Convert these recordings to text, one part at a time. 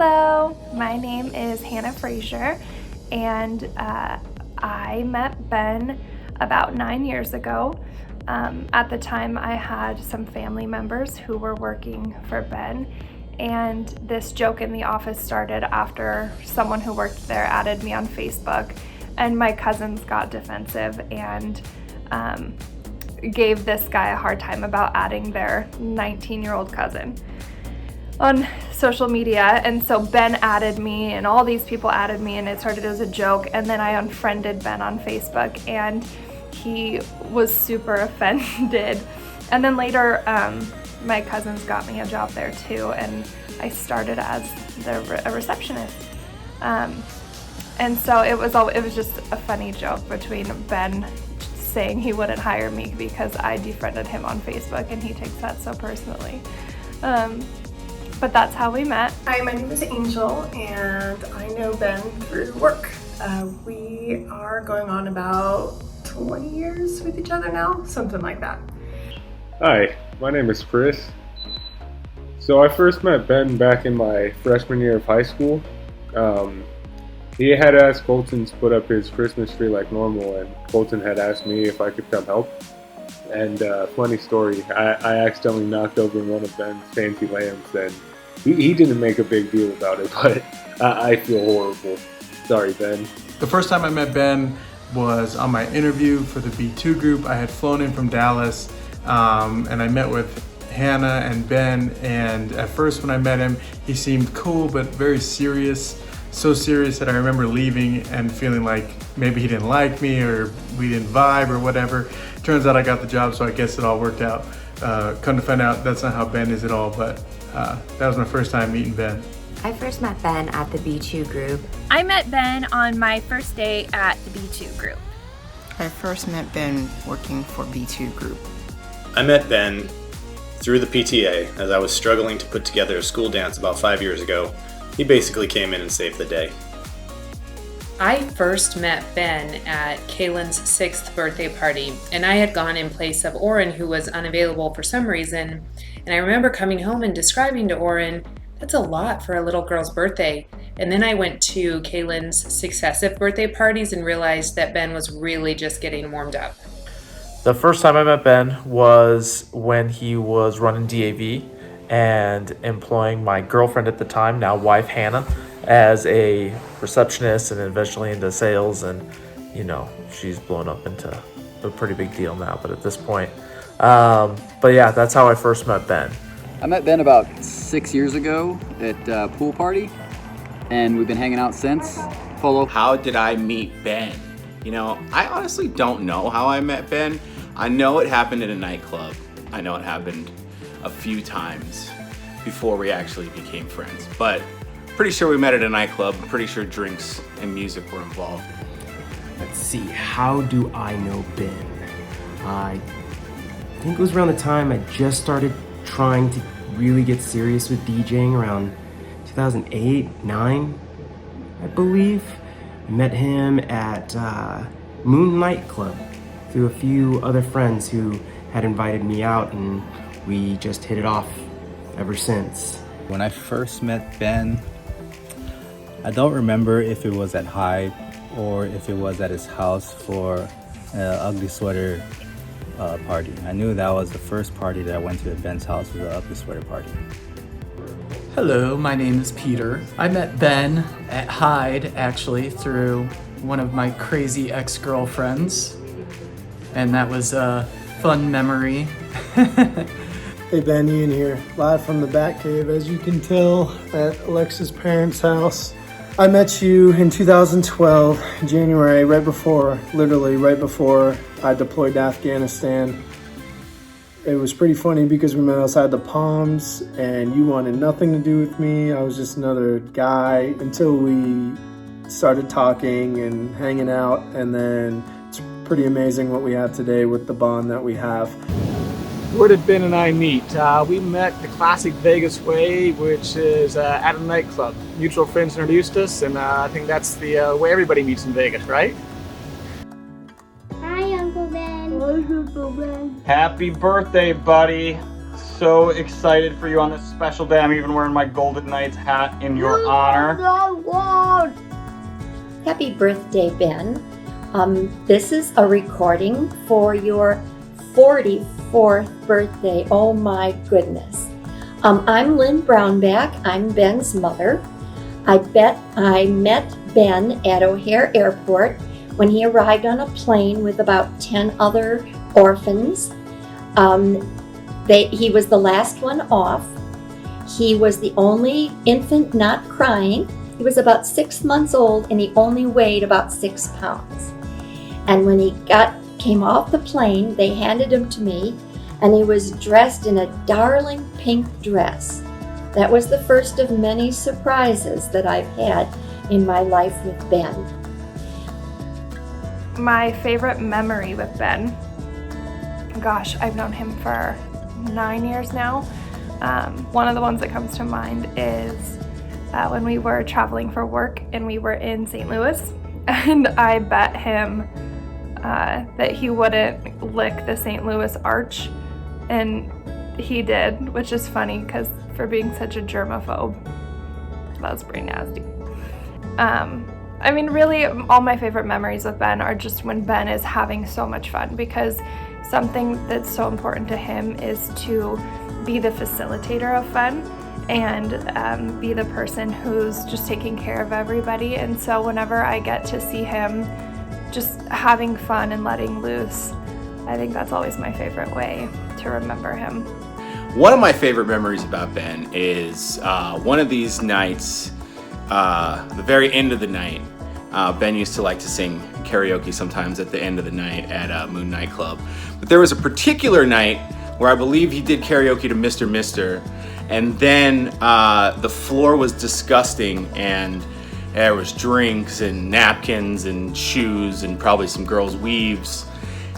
Hello, my name is Hannah Frazier, and I met Ben about 9 years ago. At the time, I had some family members who were working for Ben, and this joke in the office started after someone who worked there added me on Facebook, and my cousins got defensive and gave this guy a hard time about adding their 19-year-old cousin on social media. And so Ben added me and all these people added me, and it started as a joke, and then I unfriended Ben on Facebook and he was super offended. And then later my cousins got me a job there too, and I started as a receptionist. And so it was just a funny joke between Ben saying he wouldn't hire me because I defriended him on Facebook, and he takes that so personally. But that's how we met. Hi, my name is Angel, and I know Ben through work. We are going on about 20 years with each other now, something like that. Hi, my name is Chris. So I first met Ben back in my freshman year of high school. He had asked Colton to put up his Christmas tree like normal, and Colton had asked me if I could come help. And funny story, I accidentally knocked over one of Ben's fancy lamps, and he didn't make a big deal about it, but I feel horrible. Sorry, Ben. The first time I met Ben was on my interview for the B2 group. I had flown in from Dallas, and I met with Hannah and Ben, and at first when I met him, he seemed cool but very serious. So serious that I remember leaving and feeling like maybe he didn't like me or we didn't vibe or whatever. Turns out I got the job, so I guess it all worked out. Come to find out, that's not how Ben is at all, but that was my first time meeting Ben. I first met Ben at the B2 group. I met Ben on my first day at the B2 group. I first met Ben working for B2 group. I met Ben through the PTA as I was struggling to put together a school dance about 5 years ago. He basically came in and saved the day. I first met Ben at Kaylin's 6th birthday party, and I had gone in place of Oren, who was unavailable for some reason. And I remember coming home and describing to Oren, that's a lot for a little girl's birthday. And then I went to Kaylin's successive birthday parties and realized that Ben was really just getting warmed up. The first time I met Ben was when he was running DAV and employing my girlfriend at the time, now wife Hannah, as a receptionist and eventually into sales, and she's blown up into a pretty big deal now, but at this point. But yeah, that's how I first met Ben. I met Ben about 6 years ago at a pool party, and we've been hanging out since. Polo. How did I meet Ben? I honestly don't know how I met Ben. I know it happened in a nightclub. I know it happened a few times before we actually became friends, but pretty sure we met at a nightclub. I'm pretty sure drinks and music were involved. Let's see, how do I know Ben? I think it was around the time I just started trying to really get serious with DJing, around 2008, 9, I believe. I met him at Moon Nightclub through a few other friends who had invited me out, and we just hit it off ever since. When I first met Ben, I don't remember if it was at Hype or if it was at his house for an Ugly Sweater party. I knew that was the first party that I went to at Ben's house, was the Ugly Sweater party. Hello, my name is Peter. I met Ben at Hyde, actually, through one of my crazy ex-girlfriends, and that was a fun memory. Hey Ben, Ian here, live from the Batcave, as you can tell, at Alexa's parents' house. I met you in 2012, January, literally right before I deployed to Afghanistan. It was pretty funny because we met outside the Palms, and you wanted nothing to do with me. I was just another guy until we started talking and hanging out, and then it's pretty amazing what we have today with the bond that we have. Where did Ben and I meet? We met the classic Vegas way, which is at a nightclub. Mutual friends introduced us, and I think that's the way everybody meets in Vegas, right? Hi, Uncle Ben. Happy birthday, buddy. so excited for you on this special day. I'm even wearing my Golden Knights hat in your honor. Happy birthday, Ben. This is a recording for your 44th birthday. Oh my goodness. I'm Lynn Brownback. I'm Ben's mother. I met Ben at O'Hare Airport when he arrived on a plane with about 10 other orphans. He was the last one off. He was the only infant not crying. He was about 6 months old and he only weighed about 6 pounds. And when he came off the plane, they handed him to me, and he was dressed in a darling pink dress. That was the first of many surprises that I've had in my life with Ben. My favorite memory with Ben, gosh, I've known him for 9 years now. One of the ones that comes to mind is when we were traveling for work and we were in St. Louis, and I bet him that he wouldn't lick the St. Louis Arch, and he did, which is funny because for being such a germaphobe, that was pretty nasty. I mean, really, all my favorite memories with Ben are just when Ben is having so much fun, because something that's so important to him is to be the facilitator of fun and be the person who's just taking care of everybody. And so whenever I get to see him just having fun and letting loose, I think that's always my favorite way to remember him. One of my favorite memories about Ben is one of these nights, the very end of the night. Ben used to like to sing karaoke sometimes at the end of the night at Moon Nightclub. But there was a particular night where I believe he did karaoke to Mr. Mister, and then the floor was disgusting, and there was drinks and napkins and shoes and probably some girls' weaves.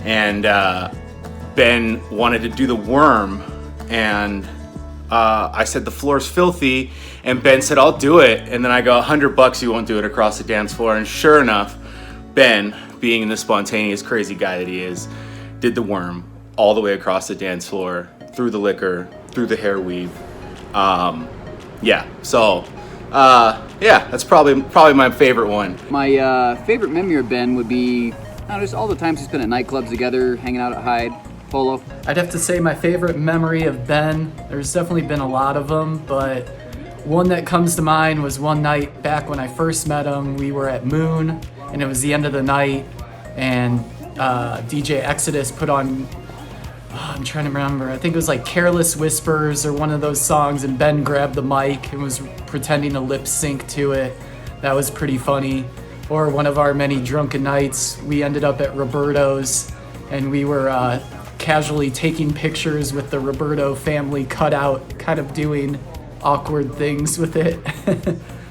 And Ben wanted to do the worm, and I said, the floor's filthy, and Ben said, I'll do it. And then I go, $100 you won't do it across the dance floor. And sure enough, Ben, being the spontaneous, crazy guy that he is, did the worm all the way across the dance floor, through the liquor, through the hair weave. That's probably my favorite one. My favorite memory of Ben would be just all the times we spent at nightclubs together, hanging out at Hyde. Polo. I'd have to say my favorite memory of Ben, there's definitely been a lot of them, but one that comes to mind was one night back when I first met him. We were at Moon, and it was the end of the night, and DJ Exodus put on, I'm trying to remember, I think it was like Careless Whispers or one of those songs, and Ben grabbed the mic and was pretending to lip sync to it. That was pretty funny. Or one of our many drunken nights, we ended up at Roberto's, and we were casually taking pictures with the Roberto family cutout, kind of doing awkward things with it.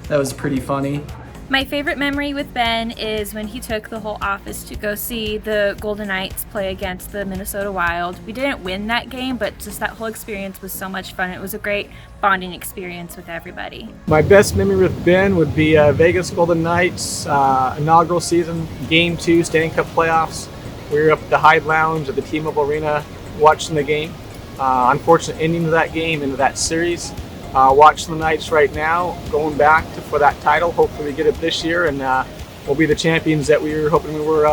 That was pretty funny. My favorite memory with Ben is when he took the whole office to go see the Golden Knights play against the Minnesota Wild. We didn't win that game, but just that whole experience was so much fun. It was a great bonding experience with everybody. My best memory with Ben would be Vegas Golden Knights inaugural season, Game 2 Stanley Cup playoffs. We were up at the Hyde Lounge at the T-Mobile Arena watching the game. Unfortunate ending to that game, into that series. Watching the Knights right now, going back for that title. Hopefully we get it this year, and we'll be the champions that we were hoping we were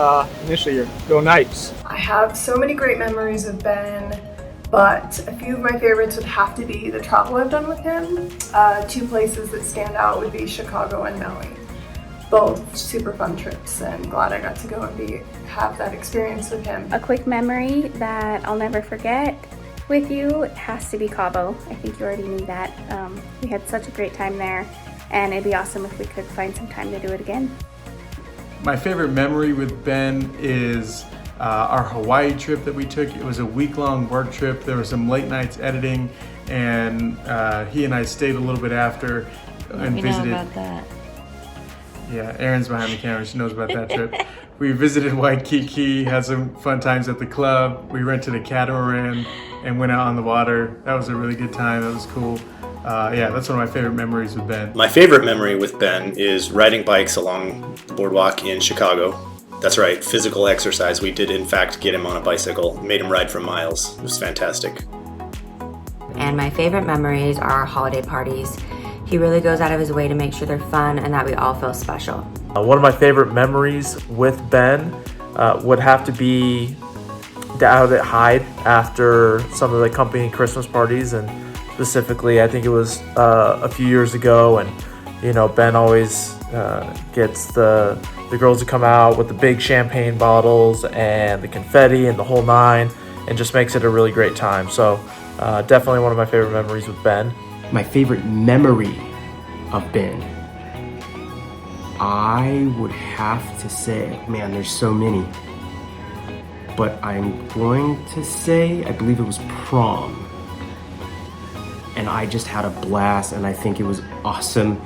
initial year. Go Knights! I have so many great memories with Ben, but a few of my favorites would have to be the travel I've done with him. 2 places that stand out would be Chicago and Maui. Both super fun trips, and glad I got to go and have that experience with him. A quick memory that I'll never forget with you has to be Cabo. I think you already knew that. We had such a great time there, and it'd be awesome if we could find some time to do it again. My favorite memory with Ben is our Hawaii trip that we took. It was a week-long work trip. There were some late nights editing, and he and I stayed a little bit after and visited. Know about that. Yeah, Erin's behind the camera. She knows about that trip. We visited Waikiki, had some fun times at the club. We rented a catamaran and went out on the water. That was a really good time. That was cool. That's one of my favorite memories with Ben. My favorite memory with Ben is riding bikes along the boardwalk in Chicago. That's right, physical exercise. We did in fact get him on a bicycle, made him ride for miles. It was fantastic. and my favorite memories are our holiday parties. He really goes out of his way to make sure they're fun and that we all feel special. One of my favorite memories with Ben would have to be out at Hyde after some of the company Christmas parties, and specifically I think it was a few years ago, and you know, Ben always gets the girls to come out with the big champagne bottles and the confetti and the whole nine, and just makes it a really great time. So definitely one of my favorite memories with Ben. My favorite memory of Ben, I would have to say, man, there's so many, but I'm going to say, I believe it was prom. And I just had a blast, and I think it was awesome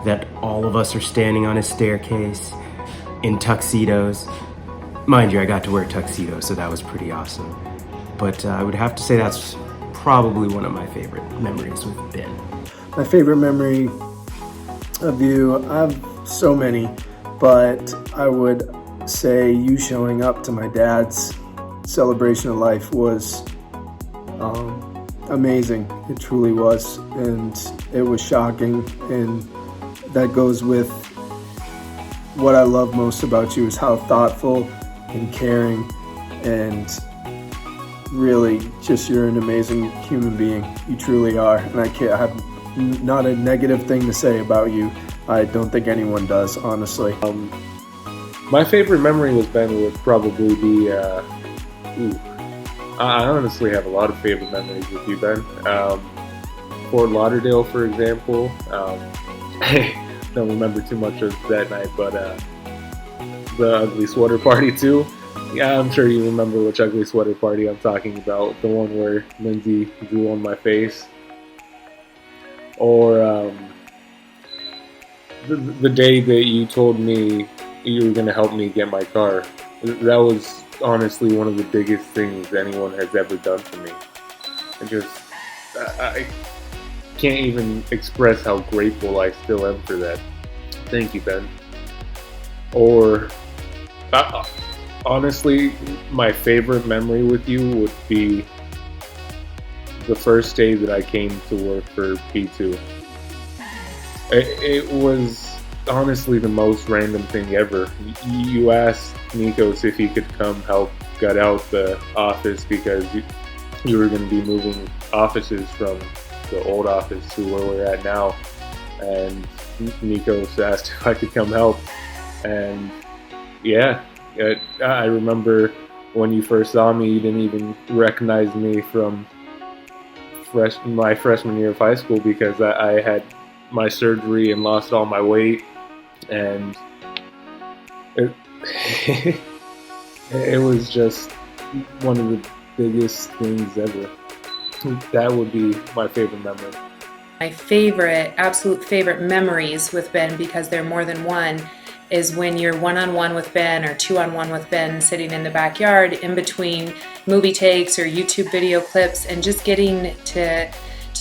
that all of us are standing on a staircase in tuxedos. Mind you, I got to wear tuxedos, so that was pretty awesome. But I would have to say that's probably one of my favorite memories with Ben. My favorite memory of you, I have so many, but I would say you showing up to my dad's celebration of life was amazing. It truly was, and it was shocking, and that goes with what I love most about you is how thoughtful and caring, and really just you're an amazing human being. You truly are, and I have not a negative thing to say about you. I don't think anyone does, honestly. My favorite memory with Ben would probably be, I honestly have a lot of favorite memories with you, Ben. Fort Lauderdale, for example. I don't remember too much of that night, but the ugly sweater party too. Yeah, I'm sure you remember which ugly sweater party I'm talking about. The one where Lindsay drew on my face. Or the day that you told me you were going to help me get my car. That was honestly one of the biggest things anyone has ever done for me. I can't even express how grateful I still am for that. Thank you, Ben. Or honestly, my favorite memory with you would be the first day that I came to work for B2. It was honestly the most random thing ever. You asked Nikos if he could come help gut out the office because you were going to be moving offices from the old office to where we're at now. And Nikos asked if I could come help. And yeah, I remember when you first saw me, you didn't even recognize me from my freshman year of high school because I had my surgery and lost all my weight, and it was just one of the biggest things ever. That would be my favorite memory. My favorite, absolute favorite memories with Ben, because they're more than one, is when you're one-on-one with Ben or two-on-one with Ben sitting in the backyard in between movie takes or YouTube video clips, and just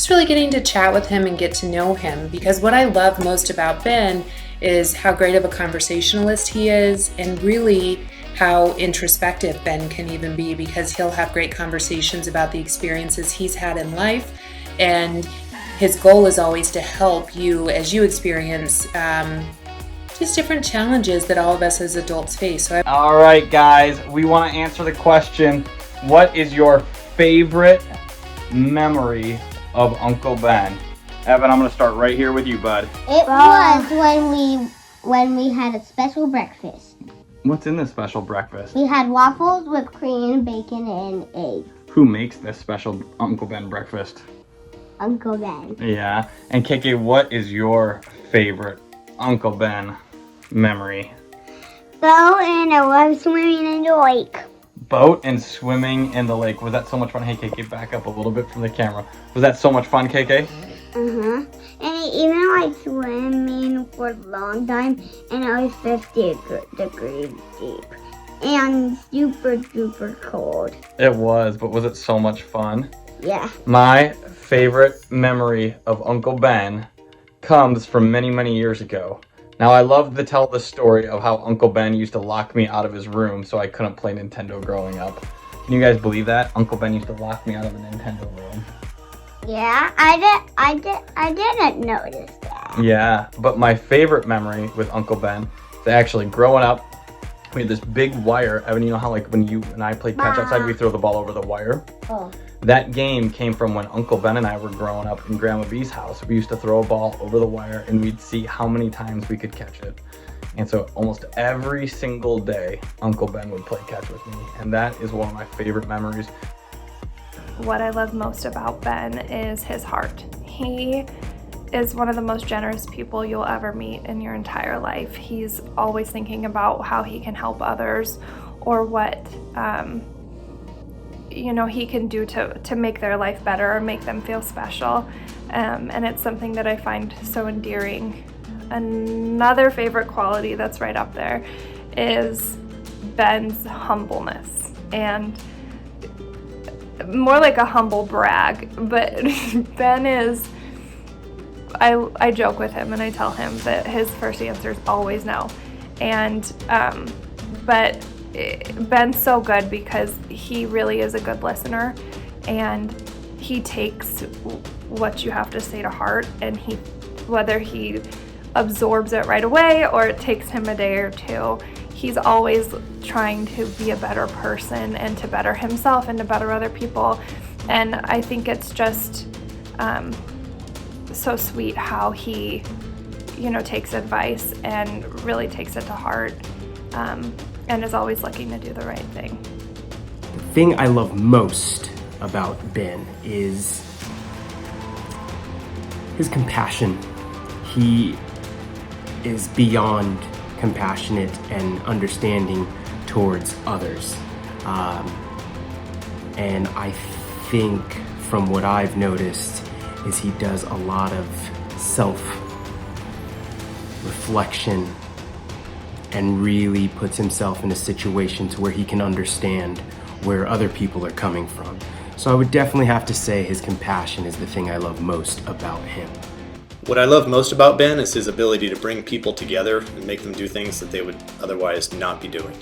really getting to chat with him and get to know him. Because what I love most about Ben is how great of a conversationalist he is, and really how introspective Ben can even be, because he'll have great conversations about the experiences he's had in life, and his goal is always to help you as you experience just different challenges that all of us as adults face. All right, guys, we want to answer the question, what is your favorite memory of Uncle Ben? Evan, I'm going to start right here with you, bud. It was when we had a special breakfast. What's in this special breakfast? We had waffles with cream, bacon, and eggs. Who makes this special Uncle Ben breakfast? Uncle Ben. Yeah. And KK, what is your favorite Uncle Ben memory? Boat and I love swimming in the lake. Boat and swimming in the lake. Was that so much fun? Hey, KK, back up a little bit from the camera. Was that so much fun, KK? Uh-huh. And I even like swimming for a long time, and it was 50 degrees deep. And super duper cold. It was, but was it so much fun? Yeah. My favorite memory of Uncle Ben comes from many, many years ago. Now, I love to tell the story of how Uncle Ben used to lock me out of his room so I couldn't play Nintendo growing up. Can you guys believe that? Uncle Ben used to lock me out of the Nintendo room. Yeah, I didn't notice that. Yeah, but my favorite memory with Uncle Ben is actually growing up. We had this big wire. I mean, you know how like when you and I played catch outside, we throw the ball over the wire? Oh. That game came from when Uncle Ben and I were growing up in Grandma B's house. We used to throw a ball over the wire and we'd see how many times we could catch it. And so almost every single day, Uncle Ben would play catch with me. And that is one of my favorite memories. What I love most about Ben is his heart. He is one of the most generous people you'll ever meet in your entire life. He's always thinking about how he can help others or what he can do to make their life better or make them feel special. And it's something that I find so endearing. Another favorite quality that's right up there is Ben's humbleness, and more like a humble brag, but Ben is, I joke with him and I tell him that his first answer is always no. And, but Ben's so good because he really is a good listener, and he takes what you have to say to heart, and whether he absorbs it right away or it takes him a day or two, he's always trying to be a better person and to better himself and to better other people. And I think it's just so sweet how he, takes advice and really takes it to heart, and is always looking to do the right thing. The thing I love most about Ben is his compassion. He is beyond compassionate and understanding towards others. And I think from what I've noticed is he does a lot of self-reflection and really puts himself in a situation to where he can understand where other people are coming from. So I would definitely have to say his compassion is the thing I love most about him. What I love most about Ben is his ability to bring people together and make them do things that they would otherwise not be doing.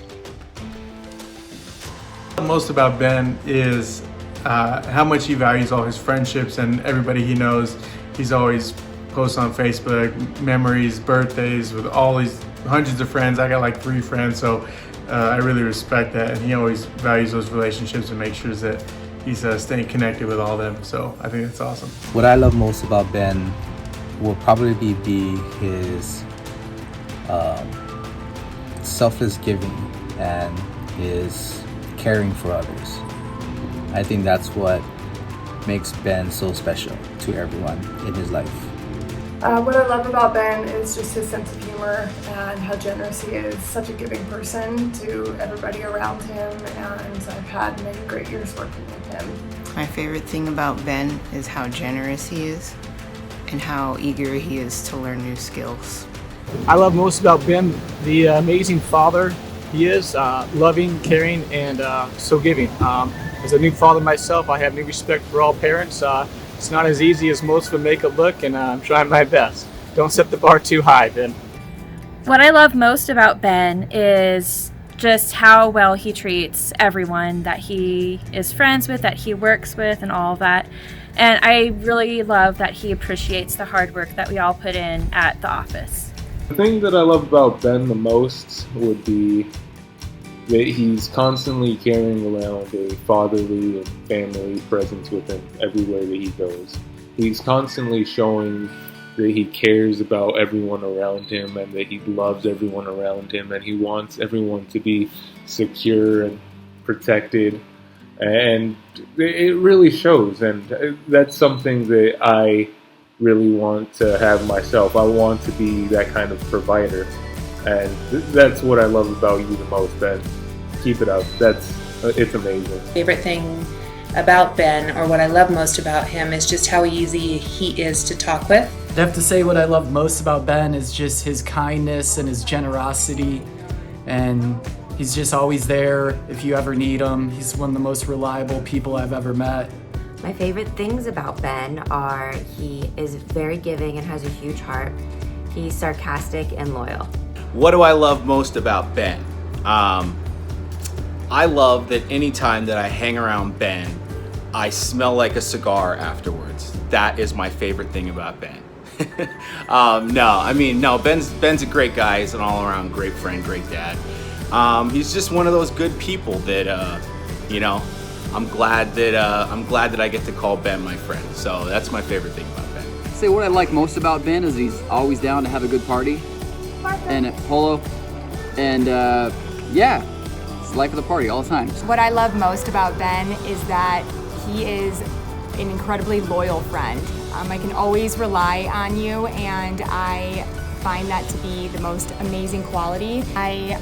Most about Ben is how much he values all his friendships and everybody he knows. He's always posts on Facebook memories, birthdays with all these hundreds of friends. I got like 3 friends, so I really respect that, and he always values those relationships and makes sure that he's staying connected with all of them. So I think that's awesome. What I love most about Ben will probably be his selfless giving and his caring for others. I think that's what makes Ben so special to everyone in his life. What I love about Ben is just his sense of humor and how generous he is. Such a giving person to everybody around him, and I've had many great years working with him. My favorite thing about Ben is how generous he is and how eager he is to learn new skills. I love most about Ben the amazing father he is, loving, caring, and so giving. As a new father myself, I have new respect for all parents. It's not as easy as most would make it look, and I'm trying my best. Don't set the bar too high, Ben. What I love most about Ben is just how well he treats everyone that he is friends with, that he works with, and all of that. And I really love that he appreciates the hard work that we all put in at the office. The thing that I love about Ben the most would be that he's constantly carrying around a fatherly and family presence with him everywhere that he goes. He's constantly showing that he cares about everyone around him and that he loves everyone around him, and he wants everyone to be secure and protected. And it really shows, and that's something that I really want to have myself. I want to be that kind of provider, and that's what I love about you the most, Ben. Keep it up. It's amazing. Favorite thing about Ben, or what I love most about him, is just how easy he is to talk with. I have to say what I love most about Ben is just his kindness and his generosity, and he's just always there if you ever need him. He's one of the most reliable people I've ever met. My favorite things about Ben are he is very giving and has a huge heart. He's sarcastic and loyal. What do I love most about Ben? I love that anytime that I hang around Ben, I smell like a cigar afterwards. That is my favorite thing about Ben. No, Ben's a great guy. He's an all-around great friend, great dad. He's just one of those good people that, I'm glad that I get to call Ben my friend. So that's my favorite thing about Ben. Say what I like most about Ben is he's always down to have a good party. And at Polo. And yeah, it's the life of the party all the time. What I love most about Ben is that he is an incredibly loyal friend. I can always rely on you, and I find that to be the most amazing quality. I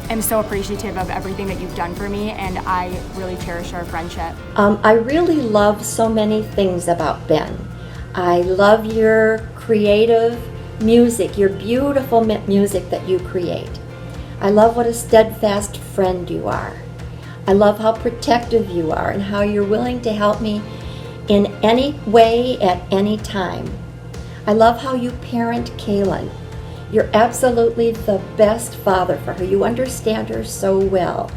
am so appreciative of everything that you've done for me, and I really cherish our friendship. I really love so many things about Ben. I love your creative music, your beautiful music that you create. I love what a steadfast friend you are. I love how protective you are and how you're willing to help me in any way at any time. I love how you parent Kaylin. You're absolutely the best father for her. You understand her so well.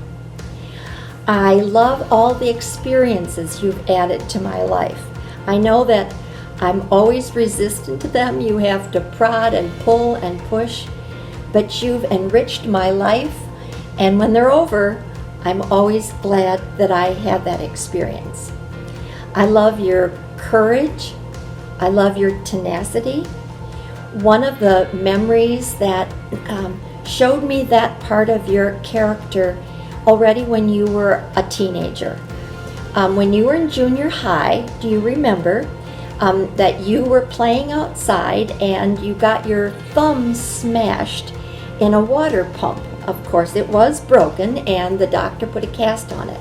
I love all the experiences you've added to my life. I know that I'm always resistant to them. You have to prod and pull and push, but you've enriched my life, and when they're over, I'm always glad that I had that experience. I love your courage. I love your tenacity. One of the memories that showed me that part of your character already when you were a teenager. When you were in junior high, do you remember that you were playing outside and you got your thumb smashed in a water pump? Of course, it was broken and the doctor put a cast on it.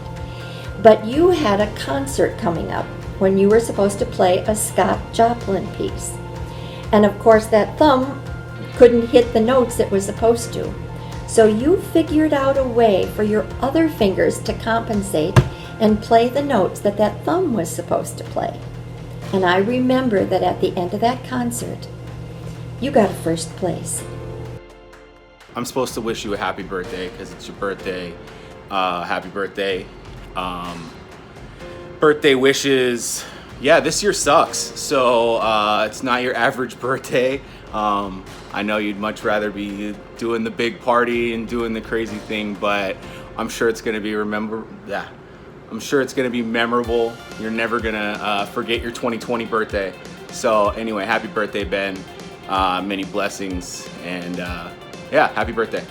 But you had a concert coming up when you were supposed to play a Scott Joplin piece. And of course, that thumb couldn't hit the notes it was supposed to. So you figured out a way for your other fingers to compensate and play the notes that that thumb was supposed to play. And I remember that at the end of that concert, you got a first place. I'm supposed to wish you a happy birthday because it's your birthday. Happy birthday. Birthday wishes. Yeah, this year sucks. So it's not your average birthday. I know you'd much rather be doing the big party and doing the crazy thing, but I'm sure it's gonna be I'm sure it's gonna be memorable. You're never gonna forget your 2020 birthday. So anyway, happy birthday, Ben. Many blessings, and yeah, happy birthday.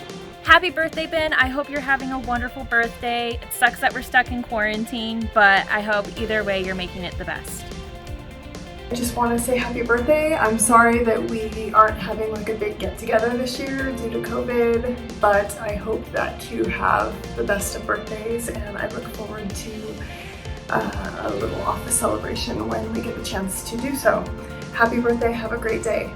Happy birthday, Ben. I hope you're having a wonderful birthday. It sucks that we're stuck in quarantine, but I hope either way you're making it the best. I just want to say happy birthday. I'm sorry that we aren't having like a big get together this year due to COVID, but I hope that you have the best of birthdays, and I look forward to a little office celebration when we get the chance to do so. Happy birthday, have a great day.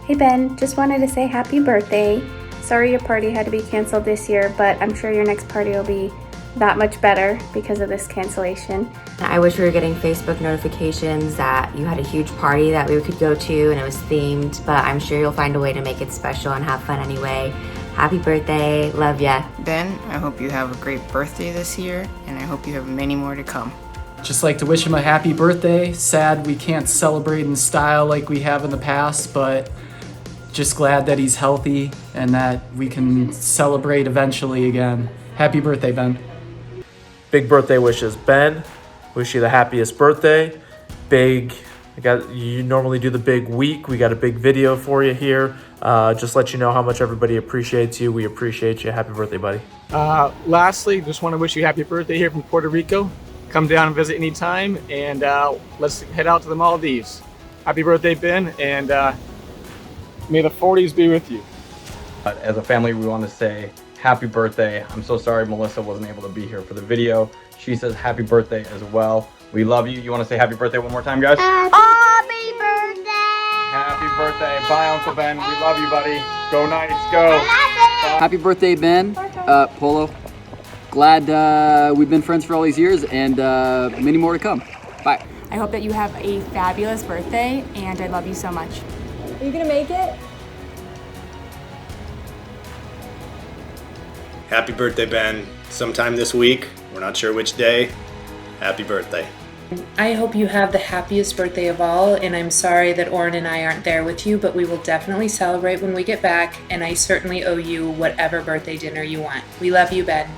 Hey Ben, just wanted to say happy birthday. Sorry your party had to be canceled this year, but I'm sure your next party will be that much better because of this cancellation. I wish we were getting Facebook notifications that you had a huge party that we could go to and it was themed, but I'm sure you'll find a way to make it special and have fun anyway. Happy birthday, love ya. Ben, I hope you have a great birthday this year, and I hope you have many more to come. Just like to wish him a happy birthday. Sad we can't celebrate in style like we have in the past, but just glad that he's healthy and that we can celebrate eventually again. Happy birthday, Ben. Big birthday wishes, Ben. Wish you the happiest birthday. You normally do the big week. We got a big video for you here. Just let you know how much everybody appreciates you. We appreciate you. Happy birthday, buddy. Lastly, just want to wish you a happy birthday here from Puerto Rico. Come down and visit anytime, and let's head out to the Maldives. Happy birthday, Ben, and may the 40s be with you. As a family, we want to say happy birthday. I'm so sorry Melissa wasn't able to be here for the video. She says happy birthday as well. We love you. You want to say happy birthday one more time, guys? Happy birthday! Happy birthday. Bye, Uncle Ben. We love you, buddy. Go Knights, go. Happy birthday, Ben. Polo. Glad we've been friends for all these years, and many more to come. Bye. I hope that you have a fabulous birthday, and I love you so much. Are you gonna make it? Happy birthday, Ben. Sometime this week. We're not sure which day. happy birthday. I hope you have the happiest birthday of all, and I'm sorry that Oren and I aren't there with you, but we will definitely celebrate when we get back, and I certainly owe you whatever birthday dinner you want. We love you, Ben.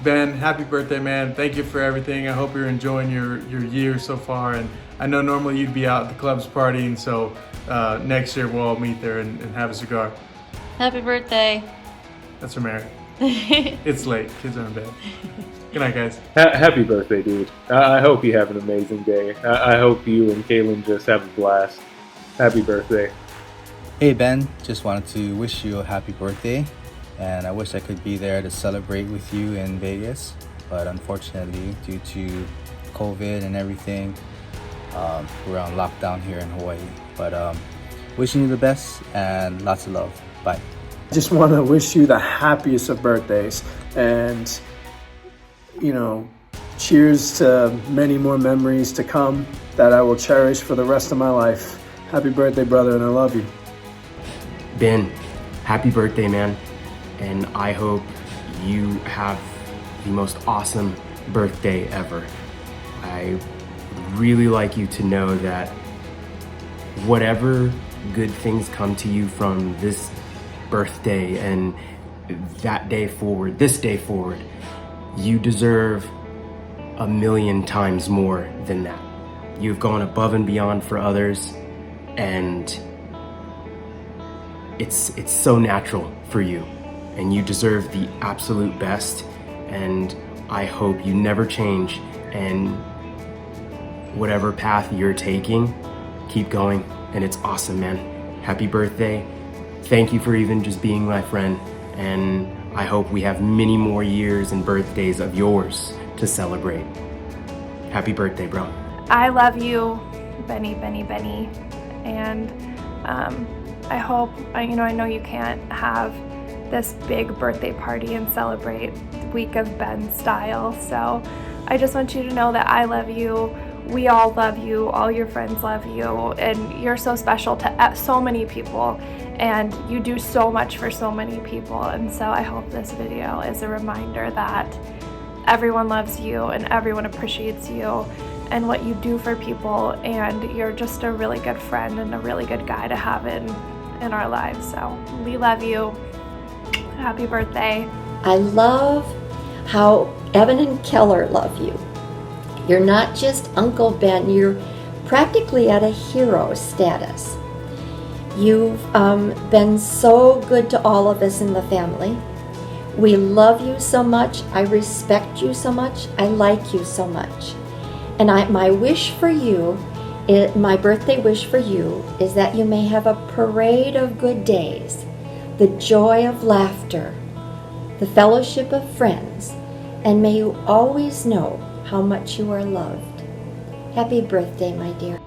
Ben, happy birthday, man. Thank you for everything. I hope you're enjoying your year so far. And I know normally you'd be out at the clubs partying, so next year we'll all meet there and have a cigar. Happy birthday. That's for Mary. It's late. Kids are in bed. Good night, guys. Happy birthday, dude. I hope you have an amazing day. I hope you and Kaylin just have a blast. Happy birthday. Hey Ben, just wanted to wish you a happy birthday, and I wish I could be there to celebrate with you in Vegas, but unfortunately due to COVID and everything, we're on lockdown here in Hawaii. But wishing you the best and lots of love. Bye. Just want to wish you the happiest of birthdays, and cheers to many more memories to come that I will cherish for the rest of my life. Happy birthday, brother, and I love you. Ben, happy birthday, man. And I hope you have the most awesome birthday ever. I really like you to know that whatever good things come to you from this birthday and that day forward, this day forward, you deserve 1,000,000 times more than that. You've gone above and beyond for others, and it's so natural for you, and you deserve the absolute best, and I hope you never change, and whatever path you're taking, keep going, and it's awesome, man. Happy birthday. Thank you for even just being my friend, and I hope we have many more years and birthdays of yours to celebrate. Happy birthday, bro. I love you, Benny, and I hope, I know you can't have this big birthday party and celebrate the week of Ben style, so I just want you to know that I love you, we all love you, all your friends love you, and you're so special to so many people, and you do so much for so many people, and so I hope this video is a reminder that everyone loves you and everyone appreciates you and what you do for people, and you're just a really good friend and a really good guy to have in our lives. So we love you. Happy birthday. I love how Evan and Keller love you. You're not just Uncle Ben, you're practically at a hero status. You've been so good to all of us in the family. We love you so much. I respect you so much. I like you so much. And my wish for you, my birthday wish for you, is that you may have a parade of good days, the joy of laughter, the fellowship of friends, and may you always know how much you are loved. Happy birthday, my dear.